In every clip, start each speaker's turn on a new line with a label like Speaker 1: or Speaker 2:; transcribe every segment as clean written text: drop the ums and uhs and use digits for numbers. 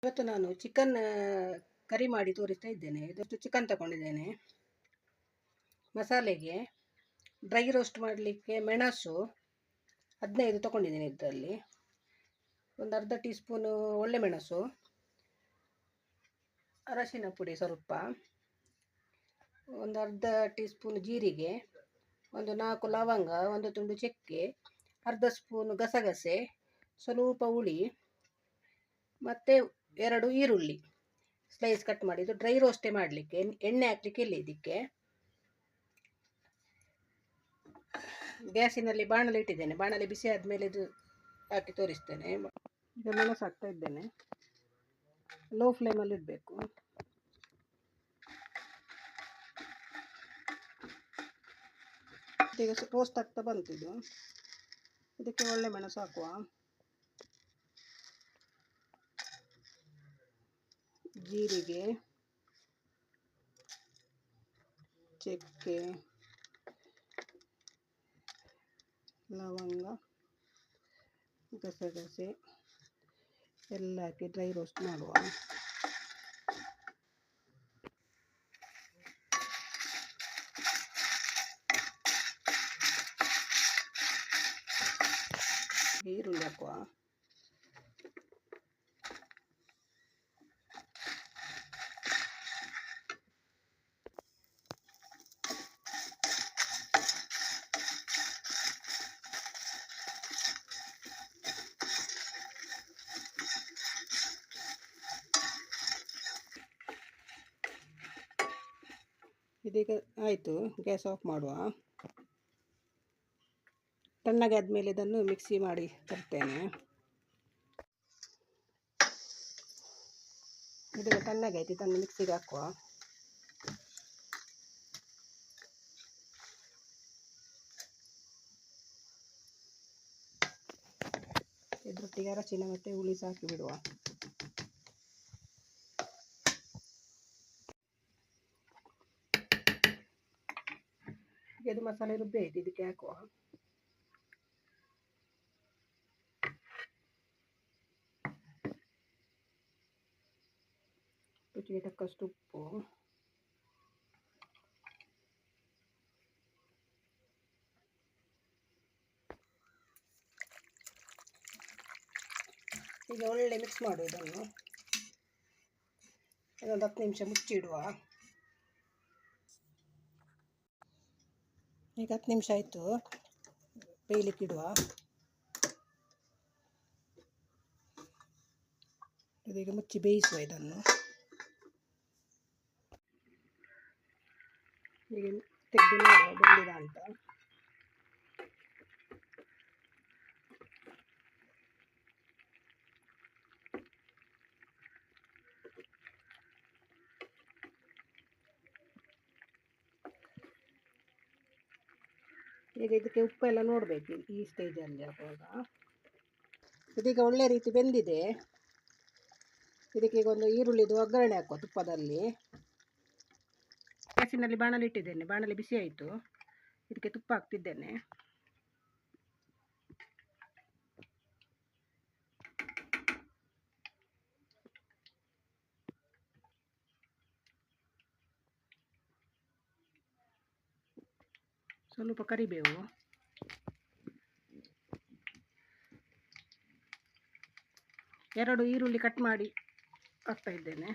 Speaker 1: ಇವತ್ತು ನಾನು chicken curry ಮಾಡಿ ತೋರಿಸ್ತಾ ಇದ್ದೇನೆ. ಇದಷ್ಟು ಚಿಕನ್ ತಗೊಂಡಿದ್ದೇನೆ. ಮಸಾಲೆಗೆ ಡ್ರೈ ರೋಸ್ಟ್ ಮಾಡಲಿಕ್ಕೆ ಮೆಣಸು 15 ತಗೊಂಡಿದ್ದೇನೆ. ಇದರಲ್ಲಿ ಒಂದು ಅರ್ಧ ಟೀ ಸ್ಪೂನು ಒಳ್ಳೆ ಮೆಣಸು, ಅರಶಿನ ಪುಡಿ ಸ್ವಲ್ಪ, ಒಂದು ಅರ್ಧ ಟೀ ಸ್ಪೂನ್ ಜೀರಿಗೆ, ಒಂದು 4 ಲವಂಗ, ಒಂದು ತುಂಡು ಚಕ್ಕೆ, ಅರ್ಧ ಸ್ಪೂನು ಗಸಗಸೆ, ಸ್ವಲ್ಪ ಹುಳಿ, ಮತ್ತು 2 ಈರುಳ್ಳಿ ಸ್ಲೈಸ್ ಕಟ್ ಮಾಡಿ. ಇದು ಡ್ರೈ ರೋಸ್ಟೇ ಮಾಡಲಿಕ್ಕೆ, ಎಣ್ಣೆ ಹಾಕ್ಲಿಕ್ಕೆ ಇಲ್ಲ. ಇದಕ್ಕೆ ಗ್ಯಾಸಿನಲ್ಲಿ ಬಾಣಲೆ ಇಟ್ಟಿದ್ದೇನೆ. ಬಾಣಲೆ ಬಿಸಿ ಆದಮೇಲೆ ಇದು ಹಾಕಿ ತೋರಿಸ್ತೇನೆ. ಈಗ ಮೆಣಸು ಹಾಕ್ತಾ ಇದ್ದೇನೆ. ಲೋ ಫ್ಲೇಮಲ್ಲಿ ಇಡಬೇಕು. ಈಗ ರೋಸ್ಟ್ ಆಗ್ತಾ ಬಂತು. ಇದಕ್ಕೆ ಒಳ್ಳೆ ಮೆಣಸು ಹಾಕುವ. ಜೀರಿಗೆ, ಚಕ್ಕೆ, ಲವಂಗ, ಗಸಗಸೆ ಎಲ್ಲ ಹಾಕಿ ಡ್ರೈ ರೋಸ್ಟ್ ಮಾಡುವ. ಈರುಳ್ಳಿ ಹಾಕುವ. ಇದೀಗ ಆಯಿತು. ಗ್ಯಾಸ್ ಆಫ್ ಮಾಡುವ. ತಣ್ಣಗೆ ಆದಮೇಲೆ ಇದನ್ನು ಮಿಕ್ಸಿ ಮಾಡಿ ತರ್ತೇನೆ. ಇದೀಗ ತಣ್ಣಗೆ ಆಯ್ತು. ಇದನ್ನು ಮಿಕ್ಸಿಗೆ ಹಾಕುವ. ಇದರೊಟ್ಟಿಗೆ ಅರಶಿನ ಮತ್ತು ಹುಳಿ ಹಾಕಿ ಬಿಡುವ. ಇದು ಮಸಾಲೆ ರುಬ್ಬಿ ಆಯ್ತು. ಇದಕ್ಕೆ ಹಾಕುವ. ರುಚಿಗೆ ತಕ್ಕಷ್ಟು ಉಪ್ಪು, ಈಗ ಒಳ್ಳೆ ಮಿಕ್ಸ್ ಮಾಡು. ಇದನ್ನು ಇನ್ನೊಂದು 10 ನಿಮಿಷ ಮುಚ್ಚಿಡುವ. ಈಗ 10 ನಿಮಿಷ ಆಯಿತು. ಬೇಯಲಿಕ್ಕಿಡುವ. ಇದೀಗ ಮುಚ್ಚಿ ಬೇಯಿಸುವ. ಇದನ್ನು ಈಗ ತೆಗೆದು ನೋಡುವ ಬೆಂದಿದ ಅಂತ. ಈಗ ಇದಕ್ಕೆ ಉಪ್ಪೆಲ್ಲ ನೋಡಬೇಕು ಈ ಸ್ಟೇಜಲ್ಲಿ ಆಗುವಾಗ. ಇದೀಗ ಒಳ್ಳೆ ರೀತಿ ಬೆಂದಿದೆ. ಇದಕ್ಕೆ ಈಗ ಒಂದು ಈರುಳ್ಳಿದು ಒಗ್ಗರಣೆ ಹಾಕುವ ತುಪ್ಪದಲ್ಲಿ. ಗ್ಯಾಸಿನಲ್ಲಿ ಬಾಣಲೆ ಇಟ್ಟಿದ್ದೇನೆ. ಬಾಣಲೆ ಬಿಸಿ ಆಯಿತು. ಇದಕ್ಕೆ ತುಪ್ಪ ಹಾಕ್ತಿದ್ದೇನೆ. ಸ್ವಲ್ಪ ಕರಿಬೇವು, ಎರಡು ಈರುಳ್ಳಿ ಕಟ್ ಮಾಡಿ ಹಾಕ್ತಾ ಇದ್ದೇನೆ.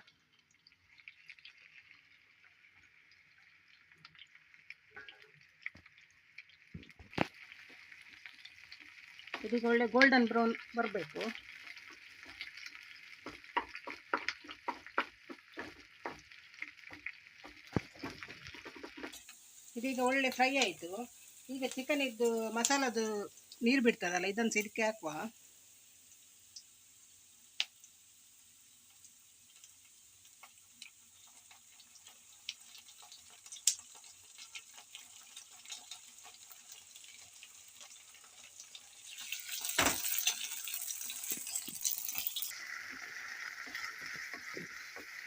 Speaker 1: ಇದೀಗ ಒಳ್ಳೆ ಗೋಲ್ಡನ್ ಬ್ರೌನ್ ಬರಬೇಕು. ಇದೀಗ ಒಳ್ಳೆ ಫ್ರೈ ಆಯಿತು. ಈಗ ಚಿಕನ್ ಇದ್ದು ಮಸಾಲದು ನೀರು ಬಿಡ್ತದಲ್ಲ, ಇದನ್ನು ಇದಕ್ಕೆ ಹಾಕುವ.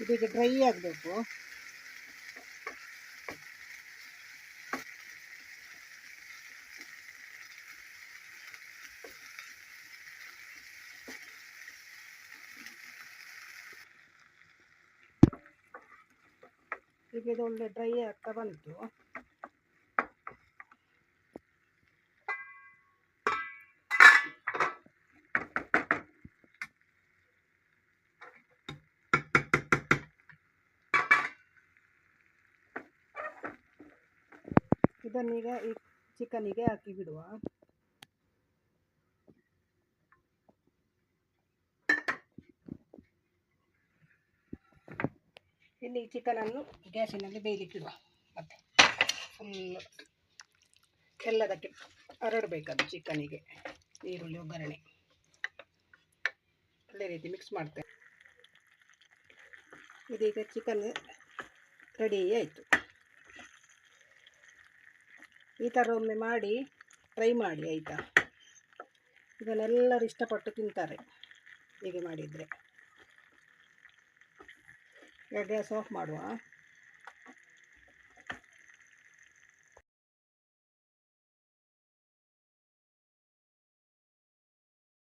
Speaker 1: ಇದೀಗ ಡ್ರೈ ಆಗಬೇಕು. ಈಗ ಇದು ಒಳ್ಳೆ ಡ್ರೈ ಆಗ್ತಾ ಬಂತು. ಇದನ್ನೀಗ ಈ ಚಿಕನಿಗೆ ಹಾಕಿ ಬಿಡುವ. ಇಲ್ಲಿ ಚಿಕನನ್ನು ಗ್ಯಾಸಿನಲ್ಲಿ ಬೇಯಲಿಕ್ಕಿಡುವ. ಮತ್ತೆ ಫುಲ್ ಎಲ್ಲದಕ್ಕೆ ಹರಡಬೇಕದು ಚಿಕನಿಗೆ ಈರುಳ್ಳಿ ಒಗ್ಗರಣೆ. ಒಳ್ಳೆ ರೀತಿ ಮಿಕ್ಸ್ ಮಾಡ್ತೇವೆ. ಇದೀಗ ಚಿಕನ್ ರೆಡಿ ಆಯಿತು. ಈ ಥರ ಒಮ್ಮೆ ಮಾಡಿ ಟ್ರೈ ಮಾಡಿ ಆಯಿತಾ. ಇದನ್ನೆಲ್ಲರೂ ಇಷ್ಟಪಟ್ಟು ತಿಂತಾರೆ ಹೀಗೆ ಮಾಡಿದರೆ. ಈಗ ಗ್ಯಾಸ್ ಆಫ್ ಮಾಡುವ.